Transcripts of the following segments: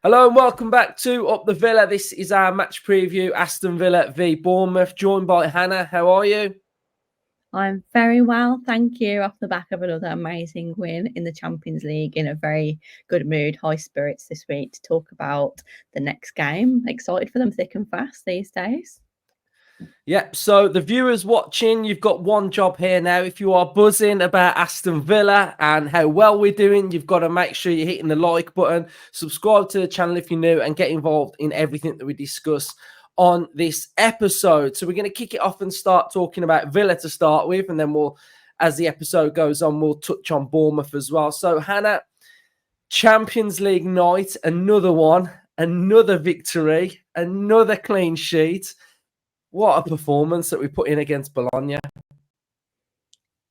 Hello and welcome back to Up the Villa. This is our match preview, Aston Villa v Bournemouth, joined by Hannah. How are you? I'm very well, thank you. Off the back of another amazing win in the Champions League, in a very good mood, high spirits this week to talk about the next game. Excited for them thick and fast these days. Yep, so the viewers watching, you've got one job here now. If you are buzzing about Aston Villa and how well we're doing, you've got to make sure you're hitting the like button, subscribe to the channel if you're new, and get involved in everything that we discuss on this episode. So we're going to kick it off and start talking about Villa to start with, and then we'll, as the episode goes on, we'll touch on Bournemouth as well. So Hannah, Champions League night, another one, another victory, another clean sheet. What a performance that we put in against Bologna.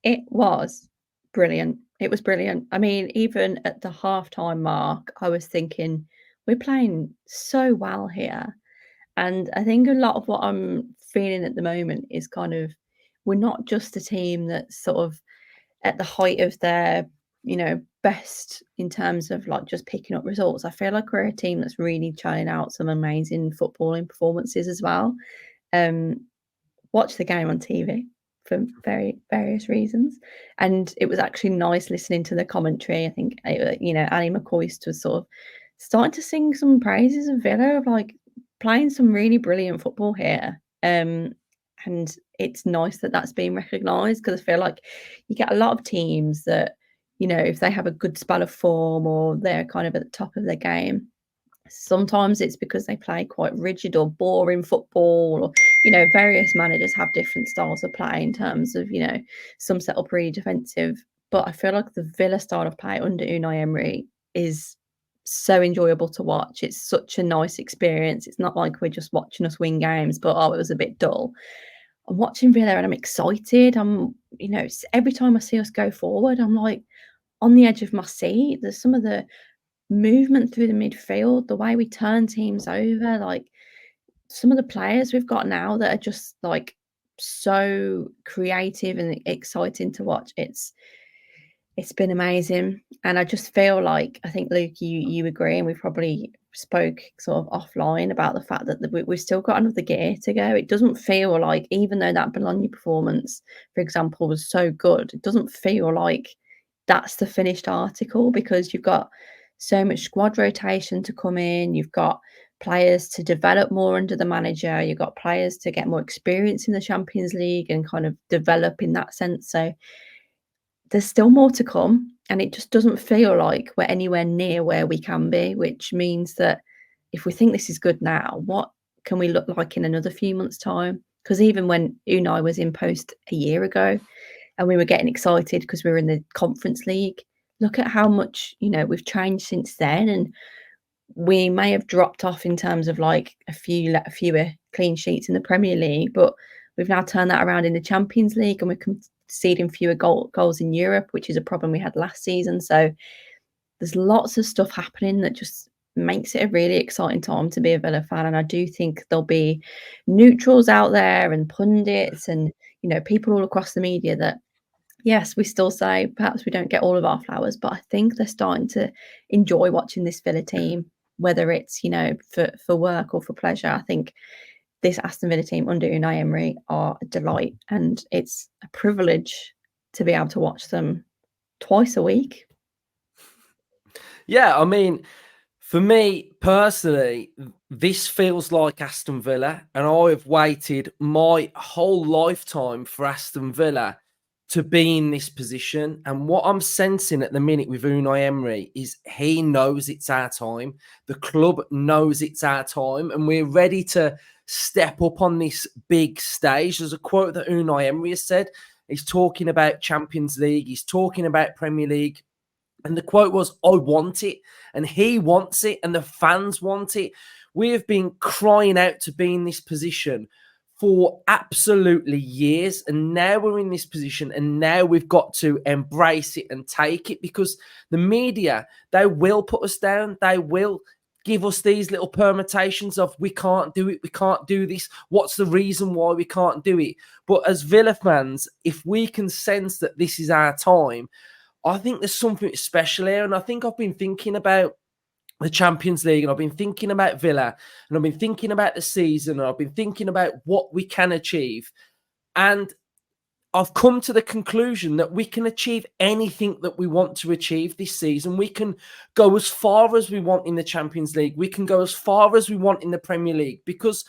It was brilliant. It was brilliant. I mean, even at the halftime mark, I was thinking, we're playing so well here. And I think a lot of what I'm feeling at the moment is kind of, we're not just a team that's sort of at the height of their, best in terms of like just picking up results. I feel like we're a team that's really churning out some amazing footballing performances as well. Watch the game on TV for various reasons, and it was actually nice listening to the commentary. I think Ali McCoist was sort of starting to sing some praises of Villa, of like playing some really brilliant football here. And it's nice that that's being recognised, because I feel like you get a lot of teams that, if they have a good spell of form or they're kind of at the top of their game, sometimes it's because they play quite rigid or boring football, or, various managers have different styles of play in terms of, some set up really defensive. But I feel like the Villa style of play under Unai Emery is so enjoyable to watch. It's such a nice experience. It's not like we're just watching us win games, but it was a bit dull. I'm watching Villa and I'm excited. Every time I see us go forward, I'm like on the edge of my seat. There's some of the movement through the midfield, the way we turn teams over, like some of the players we've got now that are just like so creative and exciting to watch. It's been amazing. And I just feel like, I think, Luke, you agree, and we probably spoke sort of offline about the fact that we've still got another gear to go. It doesn't feel like, even though that Bologna performance, for example, was so good, it doesn't feel like that's the finished article, because you've got so much squad rotation to come in. You've got players to develop more under the manager. You've got players to get more experience in the Champions League and kind of develop in that sense. So there's still more to come, and it just doesn't feel like we're anywhere near where we can be, which means that if we think this is good now, what can we look like in another few months' time? Because even when Unai was in post a year ago and we were getting excited because we were in the Conference League, look at how much, we've changed since then. And we may have dropped off in terms of like fewer clean sheets in the Premier League, but we've now turned that around in the Champions League, and we're conceding fewer goals in Europe, which is a problem we had last season. So there's lots of stuff happening that just makes it a really exciting time to be a Villa fan. And I do think there'll be neutrals out there and pundits and, people all across the media that, yes, we still say perhaps we don't get all of our flowers, but I think they're starting to enjoy watching this Villa team, whether it's, for work or for pleasure. I think this Aston Villa team under Unai Emery are a delight, and it's a privilege to be able to watch them twice a week. Yeah, I mean, for me personally, this feels like Aston Villa, and I've waited my whole lifetime for Aston Villa to be in this position. And what I'm sensing at the minute with Unai Emery is he knows it's our time. The club knows it's our time, and we're ready to step up on this big stage. There's a quote that Unai Emery has said. He's talking about Champions League. He's talking about Premier League. And the quote was, I want it. And he wants it. And the fans want it. We have been crying out to be in this position for absolutely years. And now we're in this position. And now we've got to embrace it and take it, because the media, they will put us down. They will give us these little permutations of, we can't do it, we can't do this. What's the reason why we can't do it? But as Villa fans, if we can sense that this is our time, I think there's something special here. And I think I've been thinking about the Champions League, and I've been thinking about Villa, and I've been thinking about the season, and I've been thinking about what we can achieve. And I've come to the conclusion that we can achieve anything that we want to achieve this season. We can go as far as we want in the Champions League. We can go as far as we want in the Premier League, because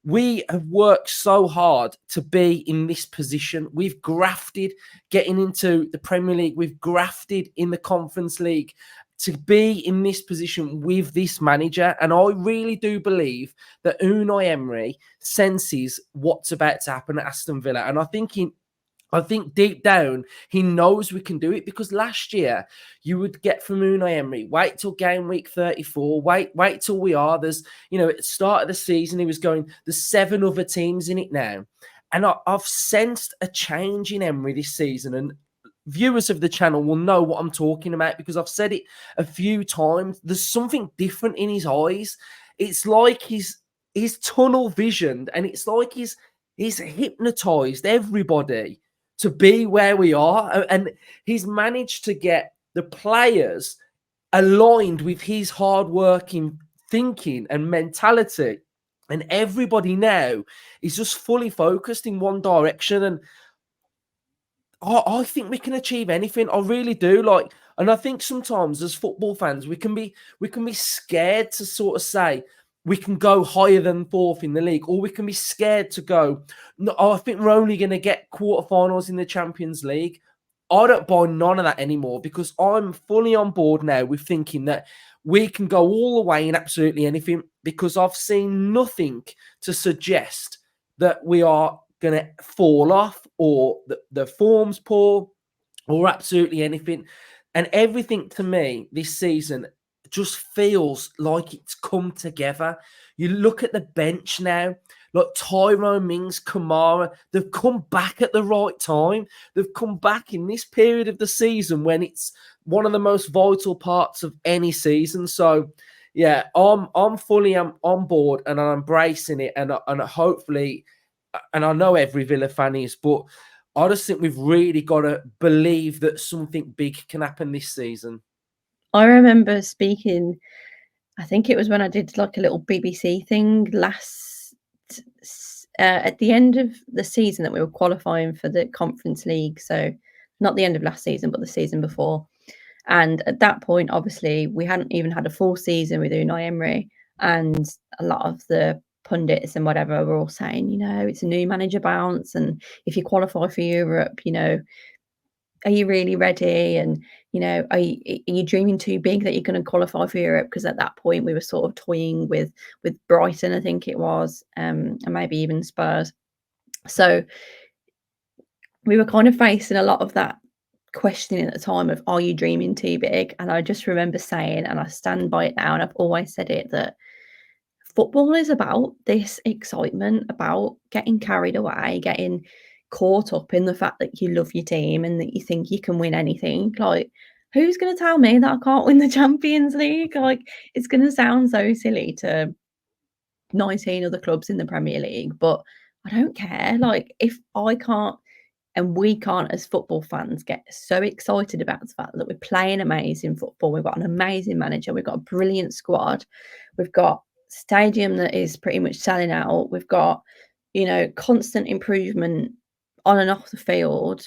we have worked so hard to be in this position. We've grafted getting into the Premier League. We've grafted in the Conference League to be in this position with this manager. And I really do believe that Unai Emery senses what's about to happen at Aston Villa. And I think deep down, he knows we can do it, because last year you would get from Unai Emery, wait till game week 34, wait till we are. There's, at the start of the season, he was going, there's 7 other teams in it now. And I've sensed a change in Emery this season. And viewers of the channel will know what I'm talking about, because I've said it a few times. There's something different in his eyes. It's like he's tunnel visioned, and it's like he's hypnotized everybody to be where we are. And he's managed to get the players aligned with his hard-working thinking and mentality. And everybody now is just fully focused in one direction. And I think we can achieve anything. I really do. And I think sometimes as football fans, we can be scared to sort of say we can go higher than 4th in the league, or we can be scared to go, no, I think we're only going to get quarterfinals in the Champions League. I don't buy none of that anymore, because I'm fully on board now with thinking that we can go all the way in absolutely anything, because I've seen nothing to suggest that we are going to fall off, or the form's poor, or absolutely anything. And everything to me this season just feels like it's come together. You look at the bench now, like Tyrone Mings, Kamara, they've come back at the right time. They've come back in this period of the season when it's one of the most vital parts of any season. So, yeah, I'm fully on board, and I'm embracing it, and hopefully, and I know every Villa fan is, but I just think we've really got to believe that something big can happen this season. I remember speaking, I think it was when I did like a little BBC thing at the end of the season that we were qualifying for the Conference League. So not the end of last season, but the season before. And at that point, obviously, we hadn't even had a full season with Unai Emery. And a lot of the pundits and whatever were all saying, it's a new manager bounce. And if you qualify for Europe, are you really ready? And, are you dreaming too big that you're going to qualify for Europe? Because at that point we were sort of toying with Brighton, I think it was, and maybe even Spurs. So we were kind of facing a lot of that questioning at the time of, are you dreaming too big? And I just remember saying, and I stand by it now, and I've always said it, that football is about this excitement, about getting carried away, getting caught up in the fact that you love your team and that you think you can win anything. Like, who's going to tell me that I can't win the Champions League? Like, it's going to sound so silly to 19 other clubs in the Premier League, but I don't care. Like, if I can't, and we can't as football fans get so excited about the fact that we're playing amazing football, we've got an amazing manager, we've got a brilliant squad, we've got stadium that is pretty much selling out, we've got, constant improvement on and off the field.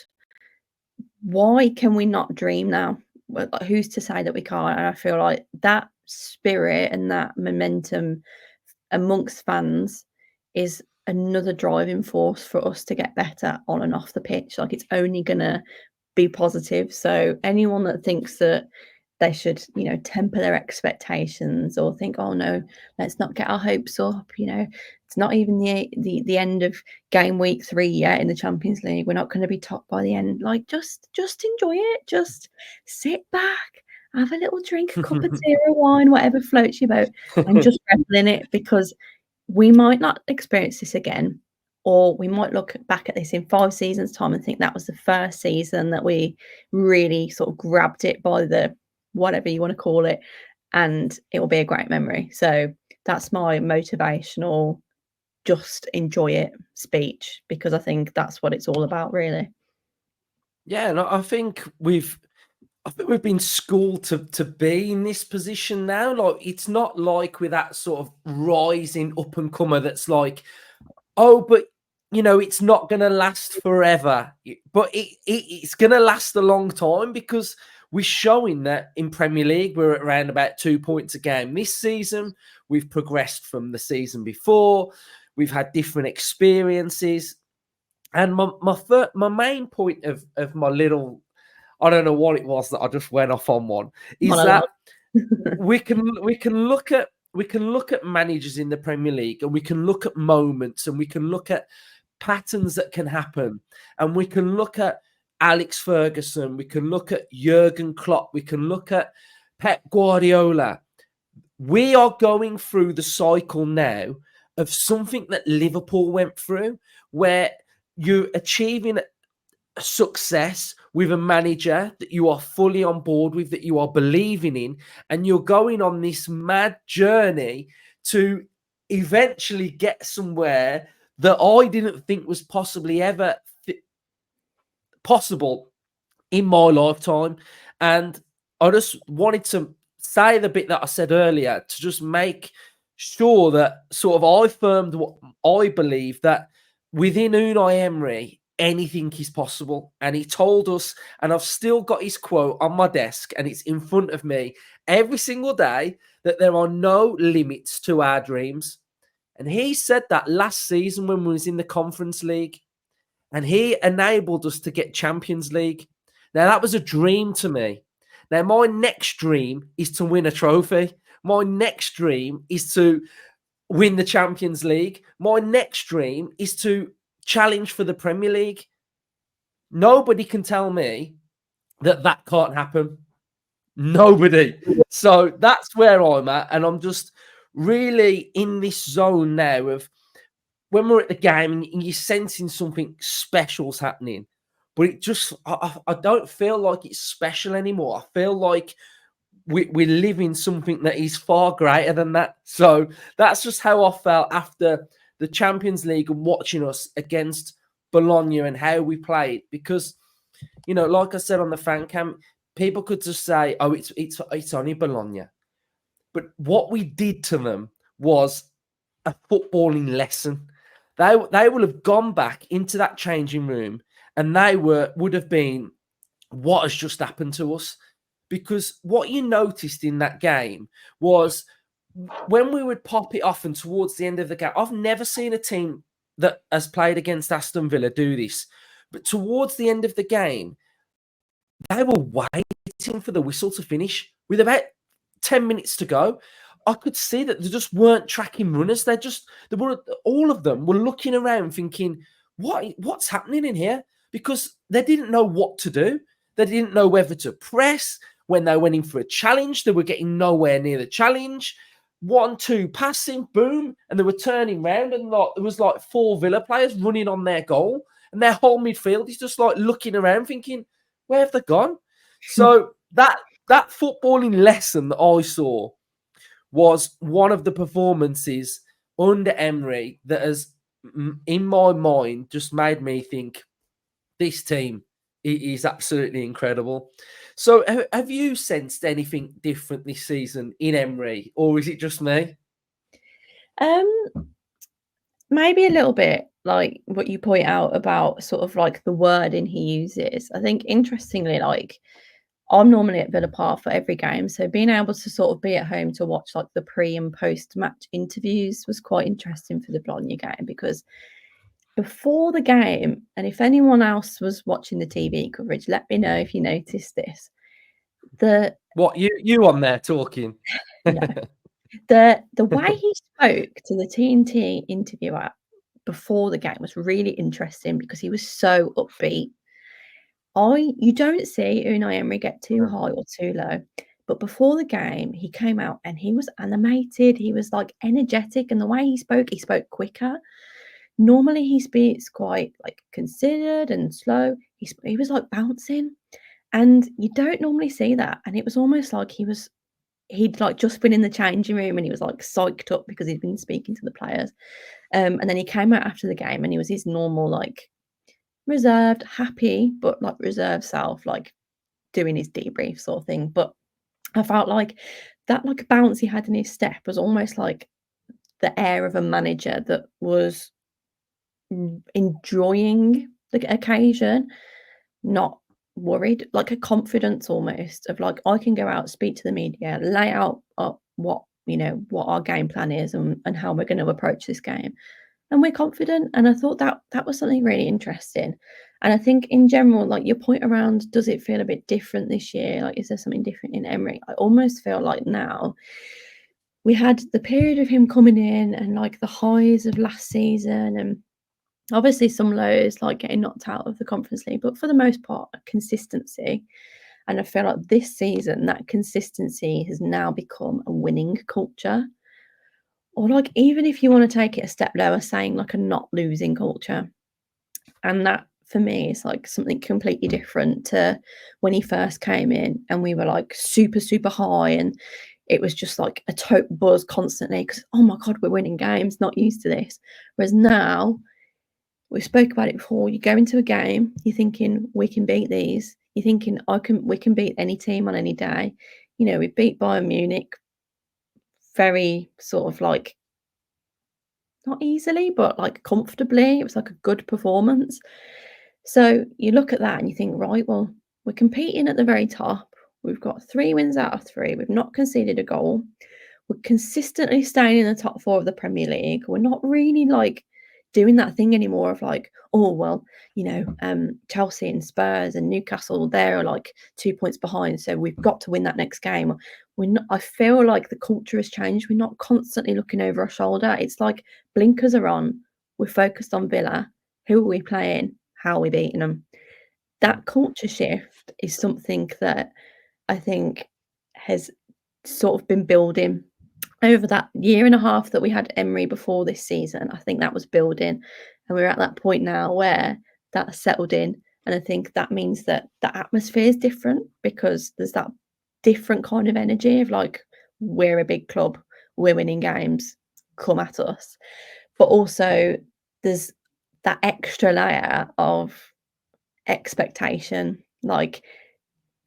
Why can we not dream now? Well, who's to say that we can't? And I feel like that spirit and that momentum amongst fans is another driving force for us to get better on and off the pitch. Like, it's only gonna be positive. So anyone that thinks that they should, temper their expectations or think, oh no, let's not get our hopes up. It's not even the end of game week 3 yet in the Champions League. We're not going to be top by the end. Like, just enjoy it. Just sit back, have a little drink, a cup of tea or wine, whatever floats your boat, and just revel in it, because we might not experience this again, or we might look back at this in 5 seasons' time and think that was the first season that we really sort of grabbed it by the whatever you want to call it, and it will be a great memory. So that's my motivational, just enjoy it speech, because I think that's what it's all about, really. Yeah, and I think I think we've been schooled to be in this position now. Like, it's not like we're that sort of rising up and comer that's like, oh, but it's not going to last forever. But it's going to last a long time, because we're showing that in Premier League we're at around about 2 points a game this season. We've progressed from the season before. We've had different experiences. And my main point of my little, I don't know what it was that I just went off on one, is Monologue. that we can look at managers in the Premier League, and we can look at moments, and we can look at patterns that can happen, and we can look at Alex Ferguson, we can look at Jurgen Klopp, we can look at Pep Guardiola. We are going through the cycle now of something that Liverpool went through, where you're achieving success with a manager that you are fully on board with, that you are believing in, and you're going on this mad journey to eventually get somewhere that I didn't think was possibly ever possible in my lifetime. And I just wanted to say the bit that I said earlier, to just make sure that sort of I affirmed what I believe, that within Unai Emery, anything is possible. And he told us, and I've still got his quote on my desk, and it's in front of me every single day, that there are no limits to our dreams. And he said that last season when we was in the Conference League, and he enabled us to get Champions League. Now, that was a dream to me. Now, my next dream is to win a trophy. My next dream is to win the Champions League. My next dream is to challenge for the Premier League. Nobody can tell me that that can't happen. Nobody. So that's where I'm at. And I'm just really in this zone now of when we're at the game and you're sensing something special's happening, but it just, I don't feel like it's special anymore. I feel like we're living something that is far greater than that. So that's just how I felt after the Champions League and watching us against Bologna and how we played. Because, like I said on the fan cam, people could just say, oh, it's only Bologna. But what we did to them was a footballing lesson. They will have gone back into that changing room, and they would have been, what has just happened to us? Because what you noticed in that game was when we would pop it off, and towards the end of the game, I've never seen a team that has played against Aston Villa do this, but towards the end of the game, they were waiting for the whistle to finish with about 10 minutes to go. I could see that they just weren't tracking runners. All of them were looking around thinking, what's happening in here? Because they didn't know what to do. They didn't know whether to press. When they went in for a challenge, they were getting nowhere near the challenge. 1-2 passing, boom, and they were turning round, and there was like 4 Villa players running on their goal, and their whole midfield is just like looking around thinking, where have they gone? So that footballing lesson that I saw was one of the performances under Emery that has, in my mind, just made me think this team is absolutely incredible. So have you sensed anything different this season in Emery, or is it just me? Maybe a little bit like what you point out about sort of like the wording he uses. I think interestingly, like I'm normally at Villa Park for every game, so being able to sort of be at home to watch like the pre and post match interviews was quite interesting for the Bologna game, because before the game, and if anyone else was watching the TV coverage, let me know if you noticed this. What you on there talking? No, the way he spoke to the TNT interviewer before the game was really interesting because he was so upbeat. You don't see Unai Emery get too high or too low, but before the game, he came out and he was animated. He was like energetic, and the way he spoke quicker. Normally, he speaks quite like considered and slow. He was like bouncing, and you don't normally see that. And it was almost like he'd like just been in the changing room and he was like psyched up because he'd been speaking to the players. And then he came out after the game and he was his normal like reserved, happy, but like reserved self, like doing his debrief sort of thing. But I felt like that like bounce he had in his step was almost like the air of a manager that was enjoying the occasion, not worried, like a confidence almost of like, I can go out, speak to the media, lay out what, what our game plan is and how we're going to approach this game. And we're confident. And I thought that was something really interesting. And I think in general, like your point around, does it feel a bit different this year? Like, is there something different in Emery? I almost feel like now we had the period of him coming in and like the highs of last season and obviously some lows, like getting knocked out of the Conference League, but for the most part, consistency. And I feel like this season, that consistency has now become a winning culture. Or like even if you want to take it a step lower, saying like a not losing culture. And that for me is like something completely different to when he first came in and we were like super, super high and it was just like a total buzz constantly because, oh my God, we're winning games, not used to this. Whereas now, we spoke about it before, you go into a game, you're thinking, we can beat these. You're thinking, we can beat any team on any day. We beat Bayern Munich very sort of like, not easily, but like comfortably. It was like a good performance. So you look at that and you think, right, well, we're competing at the very top. We've got 3 wins out of 3. We've not conceded a goal. We're consistently staying in the top 4 of the Premier League. We're not really like doing that thing anymore of like, oh, well, Chelsea and Spurs and Newcastle, they're like 2 points behind. So we've got to win that next game. I feel like the culture has changed. We're not constantly looking over our shoulder. It's like blinkers are on. We're focused on Villa. Who are we playing? How are we beating them? That culture shift is something that I think has sort of been building over that year and a half that we had Emery before this season. I think that was building, and we're at that point now where that's settled in. And I think that means that the atmosphere is different because there's that different kind of energy of like, we're a big club, we're winning games, come at us. But also there's that extra layer of expectation, like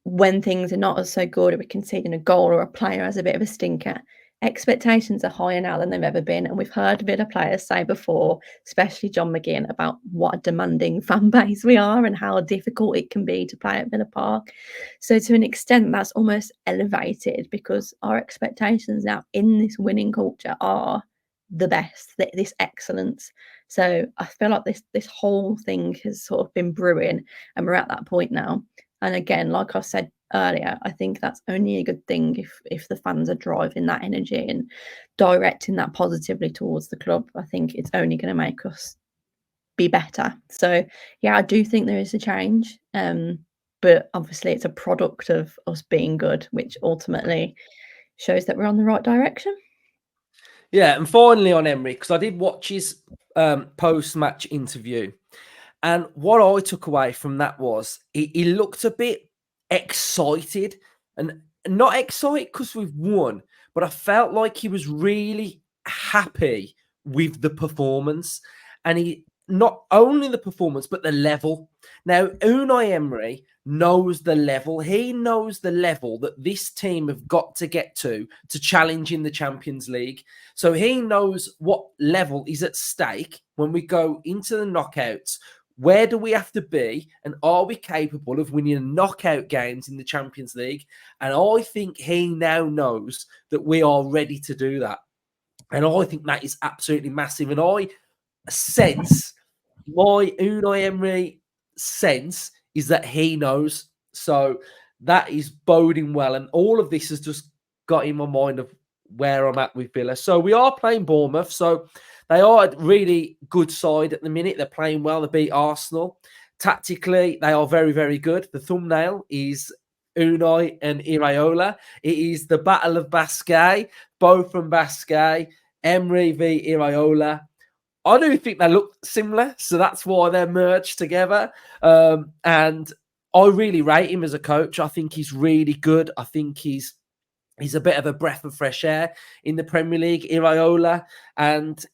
when things are not as so good, or we're conceding a goal or a player has a bit of a stinker, expectations are higher now than they've ever been. And we've heard Villa players say before, especially John McGinn, about what a demanding fan base we are and how difficult it can be to play at Villa Park. So to an extent, that's almost elevated because our expectations now in this winning culture are the best, this excellence. So I feel like this whole thing has sort of been brewing and we're at that point now. And again, like I said earlier, I think that's only a good thing if the fans are driving that energy and directing that positively towards the club. I think it's only going to make us be better. So yeah, I do think there is a change. But obviously it's a product of us being good, which ultimately shows that we're on the right direction. Yeah, and finally on Emery, because I did watch his post-match interview, and what I took away from that was he looked a bit excited, and not excited because we've won, but I felt like he was really happy with the performance, and he not only the performance but the level. Now Unai Emery knows the level. He knows the level that this team have got to get to challenge in the Champions League. So he knows what level is at stake when we go into the knockouts. Where do we have to be? And are we capable of winning knockout games in the Champions League? And I think he now knows that we are ready to do that. And I think that is absolutely massive. And I sense, my Unai Emery sense is that he knows. So that is boding well. And all of this has just got in my mind of where I'm at with Villa. So we are playing Bournemouth. So they are a really good side at the minute. They're playing well. They beat Arsenal. Tactically, they are very, very good. The thumbnail is Unai and IRAOLA. It is the Battle of BASQUE, both from BASQUE. Emery v IRAOLA. I do think they look similar, so that's why they're merged together. And I really rate him as a coach. I think he's really good. I think he's a bit of a breath of fresh air in the Premier League, IRAOLA. And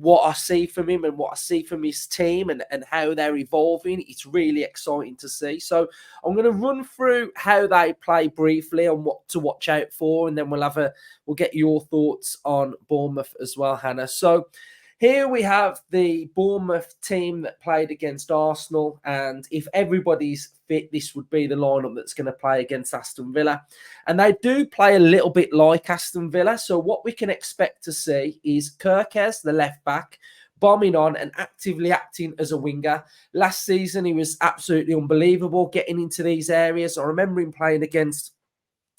what I see from him and what I see from his team and how they're evolving. It's really exciting to see. So I'm going to run through how they play briefly and what to watch out for, and then we'll get your thoughts on Bournemouth as well, Hannah. So here we have the Bournemouth team that played against Arsenal, and if everybody's fit, this would be the lineup that's going to play against Aston Villa. And they do play a little bit like Aston Villa. So what we can expect to see is Kirkes, the left back, bombing on and actively acting as a winger. Last season, he was absolutely unbelievable getting into these areas. I remember him playing against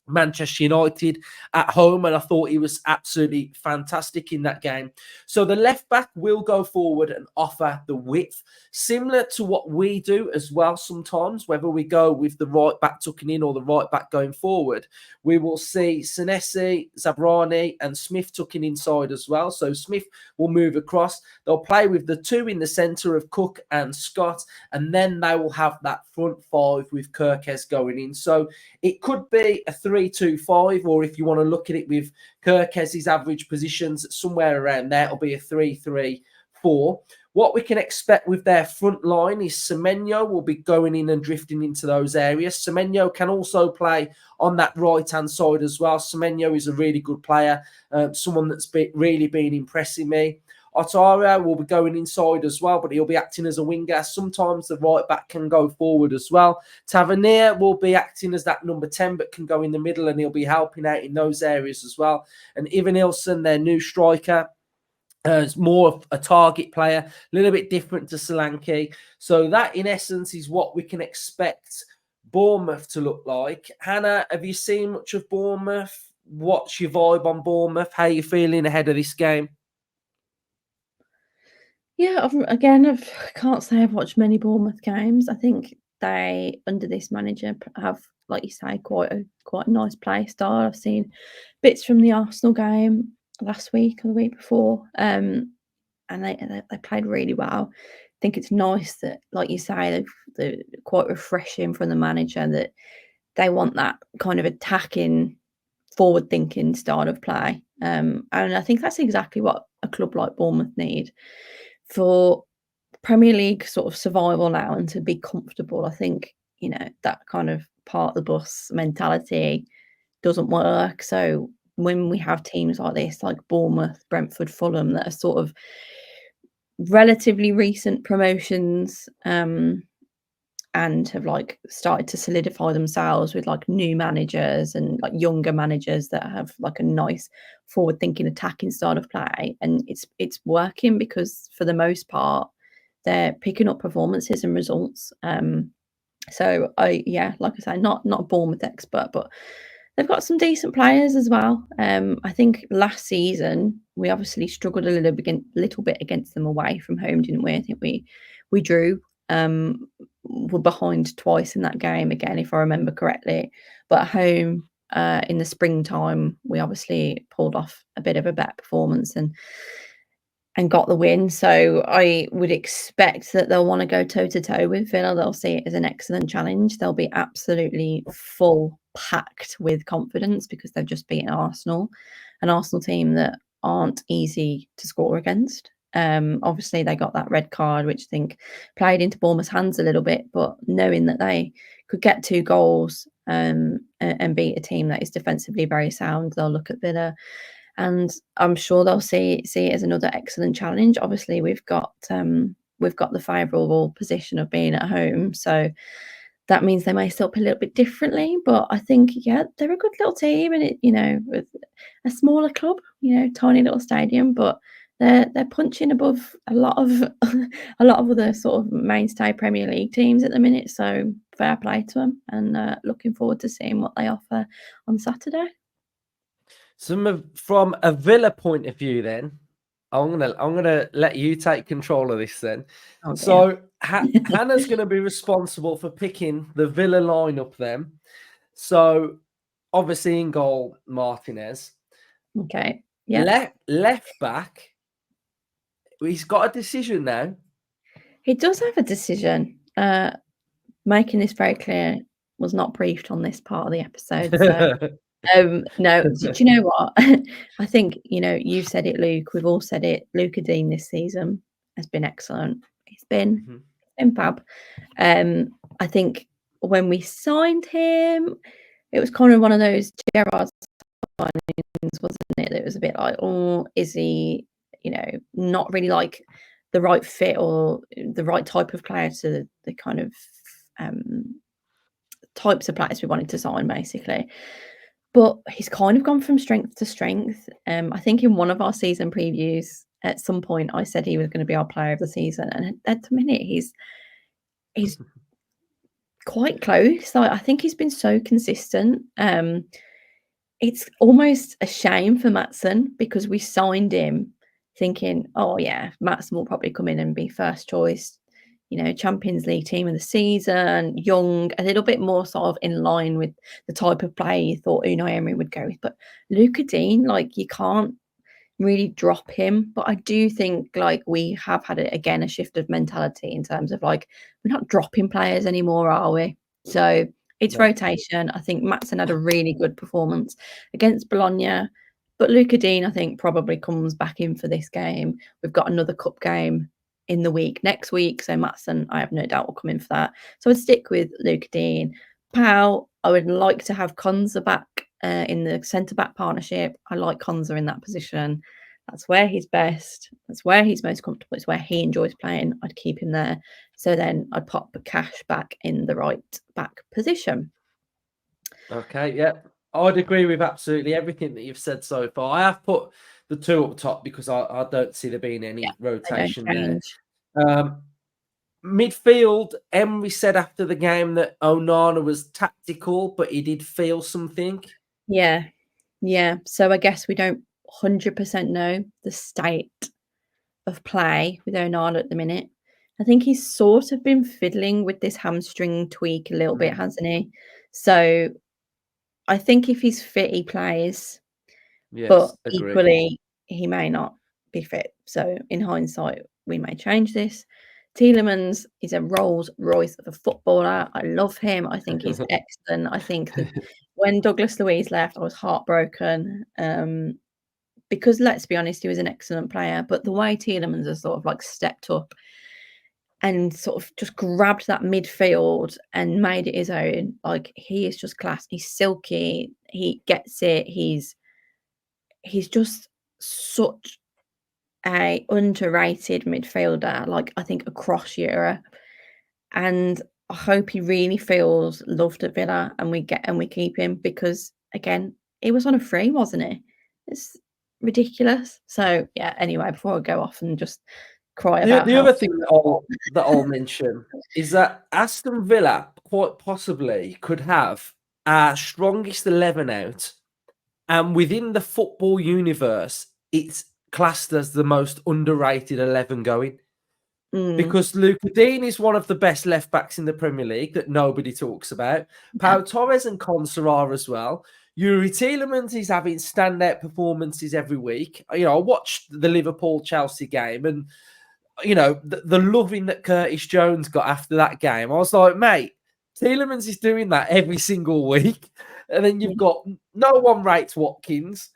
Manchester United at home, and I thought he was absolutely fantastic in that game. So the left back will go forward and offer the width, similar to what we do as well sometimes, whether we go with the right back tucking in or the right back going forward. We will see Senesi, Zabrani and Smith tucking inside as well. So Smith will move across. They'll play with the two in the centre of Cook and Scott, and then they will have that front five with Kirkes going in. So it could be a 3-2-5, or if you want to look at it with Kirkes' average positions, somewhere around there, it'll be a 3-3-4. What we can expect with their front line is Semenyo will be going in and drifting into those areas. Semenyo can also play on that right-hand side as well. Semenyo is a really good player, someone that's really been impressing me. Otario will be going inside as well, but he'll be acting as a winger. Sometimes the right back can go forward as well. Tavernier will be acting as that number 10, but can go in the middle, and he'll be helping out in those areas as well. And Ivan Ilson, their new striker, is more of a target player, a little bit different to Solanke. So that, in essence, is what we can expect Bournemouth to look like. Hannah, have you seen much of Bournemouth? What's your vibe on Bournemouth? How are you feeling ahead of this game? Yeah, I can't say I've watched many Bournemouth games. I think they, under this manager, have, like you say, quite a nice play style. I've seen bits from the Arsenal game last week or the week before, and they played really well. I think it's nice that, like you say, they're quite refreshing from the manager that they want that kind of attacking, forward-thinking style of play. And I think that's exactly what a club like Bournemouth need for Premier League sort of survival now and to be comfortable. I think, that kind of part of the bus mentality doesn't work. So when we have teams like this, like Bournemouth, Brentford, Fulham, that are sort of relatively recent promotions, and have like started to solidify themselves with like new managers and like younger managers that have like a nice forward thinking attacking style of play, and it's working because for the most part they're picking up performances and results. So like I say, not a Bournemouth expert, but they've got some decent players as well. I think last season we obviously struggled a little bit against them away from home, didn't we? I think we drew. Were behind twice in that game again, if I remember correctly. But at home, in the springtime, we obviously pulled off a bit of a better performance and got the win. So I would expect that they'll want to go toe to toe with Villa. They'll see it as an excellent challenge. They'll be absolutely full packed with confidence because they've just beaten Arsenal, an Arsenal team that aren't easy to score against. Obviously they got that red card, which I think played into Bournemouth's hands a little bit, but knowing that they could get 2 goals and beat a team that is defensively very sound, they'll look at Villa and I'm sure they'll see it as another excellent challenge. Obviously, we've got the favourable position of being at home, so that means they may set up a little bit differently. But I think, they're a good little team, and with a smaller club, tiny little stadium, but they're punching above a lot of a lot of other sort of mainstay Premier League teams at the minute. So fair play to them, and looking forward to seeing what they offer on Saturday. From a Villa point of view, then I'm gonna let you take control of this. Then, Oh dear. so Hannah's gonna be responsible for picking the Villa lineup. Then, so obviously in goal, Martinez. Okay. Yeah. Left back. He's got a decision now. He does have a decision. Making this very clear, was not briefed on this part of the episode. So No, do you know what? I think, you've said it, Luke, we've all said it. Luca Dean this season has been excellent. He's been fab. I think when we signed him, it was kind of one of those Gerrard signings, wasn't it? It was a bit like, oh, is he, not really like the right fit or the right type of player to the kind of types of players we wanted to sign, basically. But he's kind of gone from strength to strength. I think in one of our season previews, at some point, I said he was going to be our player of the season, and at the minute, he's quite close. Like, I think he's been so consistent. It's almost a shame for Maatsen because we signed him thinking, oh yeah, Maatsen will probably come in and be first choice, Champions League team of the season, young, a little bit more sort of in line with the type of player you thought Unai Emery would go with. But Luca Dean, like, you can't really drop him. But I do think, like, we have had again a shift of mentality in terms of, like, we're not dropping players anymore, are we? So it's No. rotation. I think Maatsen had a really good performance against Bologna, but Luca Dean, I think, probably comes back in for this game. We've got another cup game in the week next week, so Maatsen, I have no doubt, will come in for that. So I'd stick with Luca Dean. Pau, I would like to have Konza back in the centre-back partnership. I like Konza in that position. That's where he's best. That's where he's most comfortable. It's where he enjoys playing. I'd keep him there. So then I'd pop Cash back in the right back position. Okay, yeah. I'd agree with absolutely everything that you've said so far. I have put the two up top because I don't see there being any Yeah, they don't rotation there. change. Midfield, Emery said after the game that Onana was tactical, but he did feel something. Yeah. Yeah. So I guess we don't 100% know the state of play with Onana at the minute. I think he's sort of been fiddling with this hamstring tweak a little bit, hasn't he? So I think if he's fit, he plays, but Yes, agree. equally, he may not be fit. So in hindsight, we may change this. Tielemans is a Rolls Royce of a footballer. I love him. I think he's excellent. I think that when Douglas Luiz left, I was heartbroken. Because let's be honest, he was an excellent player. But the way Tielemans has sort of like stepped up and sort of just grabbed that midfield and made it his own, like, he is just class. He's silky. He gets it. He's just such a underrated midfielder, like, I think across Europe. And I hope he really feels loved at Villa and we keep him because, again, he was on a free, wasn't he? It's ridiculous. So yeah, anyway, before I go off and just cry about The how other thing that I'll mention is that Aston Villa quite possibly could have our strongest 11 out, and within the football universe, it's classed as the most underrated 11 going. Because Luca Dean is one of the best left backs in the Premier League that nobody talks about. yeah, Pau Torres and Konsa are as well. Yuri Tielemans is having standout performances every week. I watched the Liverpool-Chelsea game, and the loving that Curtis Jones got after that game, I was like, mate, Tielemans is doing that every single week. And then you've got no one rates Watkins.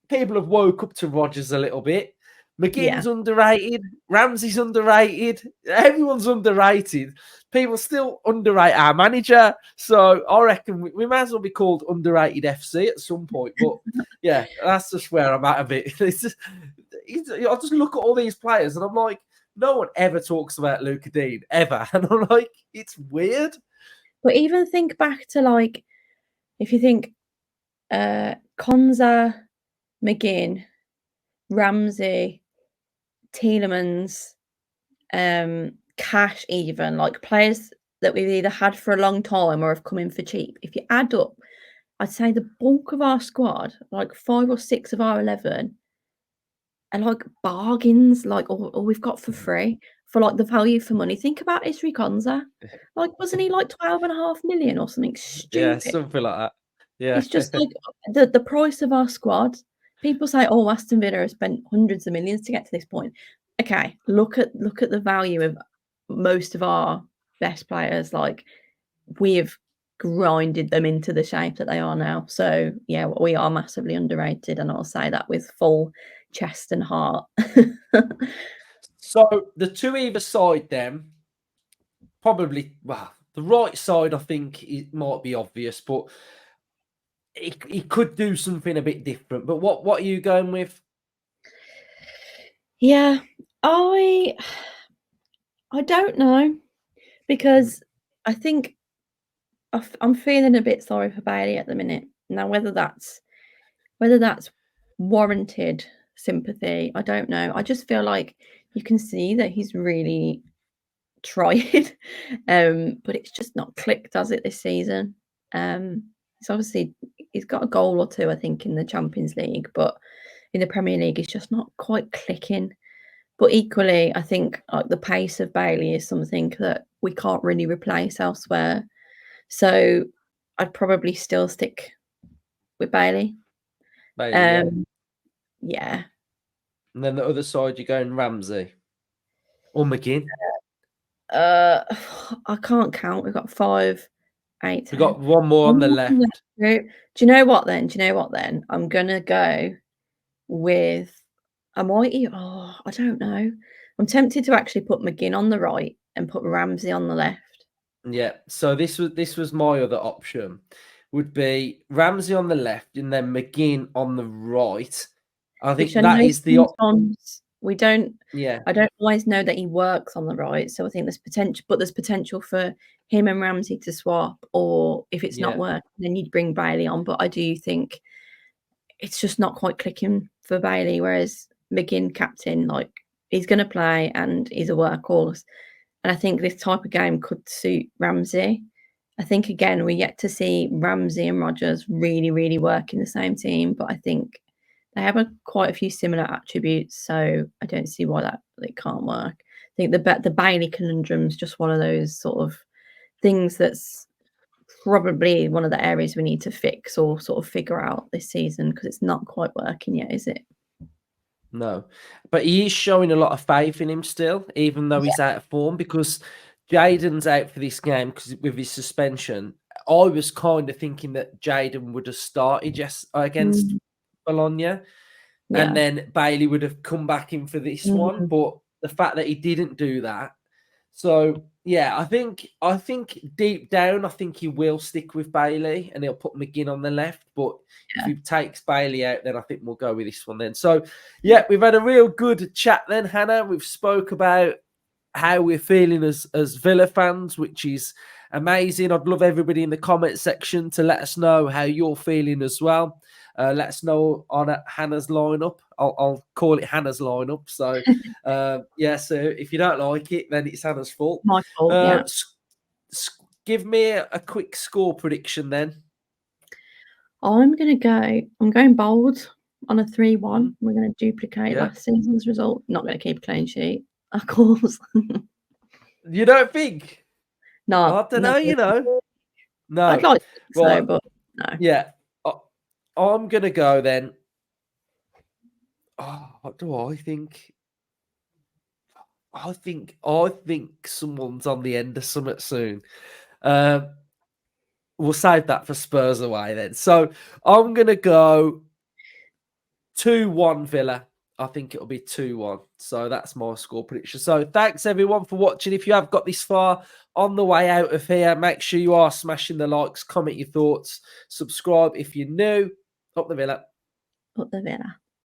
People have woke up to Rodgers a little bit. yeah. McGinn's underrated. Ramsey's underrated. Everyone's underrated. People still underrate our manager. So I reckon we might as well be called Underrated FC at some point. But yeah, that's just where I'm at a bit. I just look at all these players and I'm like, no one ever talks about Luca Dean, ever. And I'm like, it's weird. But even think back to, like, if you think Konza, McGinn, Ramsey, Tielemans, Cash, even, like, players that we've either had for a long time or have come in for cheap. If you add up, I'd say the bulk of our squad, like 5 or 6 of our 11, are like bargains, like, all we've got for free for, like, the value for money. Think about Isri Konza. Like, wasn't he like 12.5 million or something Yeah, stupid? something like that. Yeah. It's just like the price of our squad. People say, "Oh, Aston Villa has spent hundreds of millions to get to this point." Okay, look at the value of most of our best players. Like, we've grinded them into the shape that they are now. So yeah, we are massively underrated, and I'll say that with full chest and heart. So the two either side then, probably, well, the right side, I think it might be obvious, but he could do something a bit different. But what are you going with? Yeah, I don't know, because I think I'm feeling a bit sorry for Bailey at the minute. Now, whether that's warranted sympathy, I don't know. I just feel like you can see that he's really tried, but it's just not clicked, does it, this season? It's obviously he's got a goal or two, I think, in the Champions League, but in the Premier League, it's just not quite clicking. But equally, I think like the pace of Bailey is something that we can't really replace elsewhere. So I'd probably still stick with Bailey. Bailey, yeah. Um, yeah. And then the other side, you're going Ramsey or McGinn. Uh, I can't count. We've got 5, 8, We've 10. got one more on the left. Do you know what then? Do you know what then? I'm gonna go with I might I don't know. I'm tempted to actually put McGinn on the right and put Ramsey on the left. Yeah. So this was my other option. Would be Ramsey on the left and then McGinn on the right. I Which think I that know is the sometimes yeah, I don't always know that he works on the right, so I think there's potential for him and Ramsey to swap, or if it's not yeah. working, then you'd bring Bailey on. But I do think it's just not quite clicking for Bailey, whereas McGinn captain, like, he's gonna play and he's a workhorse. And I think this type of game could suit Ramsey. I think again we're yet to see Ramsey and Rodgers really, really work in the same team, but I think they have quite a few similar attributes, so I don't see why that it can't work. I think the Bailey conundrum is just one of those sort of things that's probably one of the areas we need to fix or sort of figure out this season, because it's not quite working yet, is it? No, but he is showing a lot of faith in him still, even though Yeah. he's out of form, because Jaden's out for this game because with his suspension. I was kind of thinking that Jaden would have started just against Mm, Bologna, and yeah. then Bailey would have come back in for this one. Mm, But the fact that he didn't do that, so yeah, I think deep down, I think he will stick with Bailey and he'll put McGinn on the left. But if yeah. he takes Bailey out, then I think we'll go with this one then. So yeah, we've had a real good chat then, Hannah. We've spoke about how we're feeling as Villa fans, which is amazing. I'd love everybody in the comment section to let us know how you're feeling as well. Let us know on Hannah's lineup. I'll call it Hannah's lineup. So, yeah, so if you don't like it, then it's Hannah's fault. My fault, Uh, yeah. Give me a quick score prediction then. I'm going bold on a 3-1. Mhm. We're gonna duplicate Yeah. last season's result. Not gonna keep a clean sheet, of course. You don't think? No, I don't no. know, you know. I'd No. like to think so, Right. but no. Yeah. I'm going to go then. Oh, what do I think? I think someone's on the end of summit soon. Um, we'll save that for Spurs away then. So I'm gonna go 2-1 Villa. I think it'll be 2-1. So that's my score prediction. So thanks everyone for watching. If you have got this far on the way out of here, make sure you are smashing the likes, comment your thoughts, subscribe if you're new. Up the Villa. Up the Villa.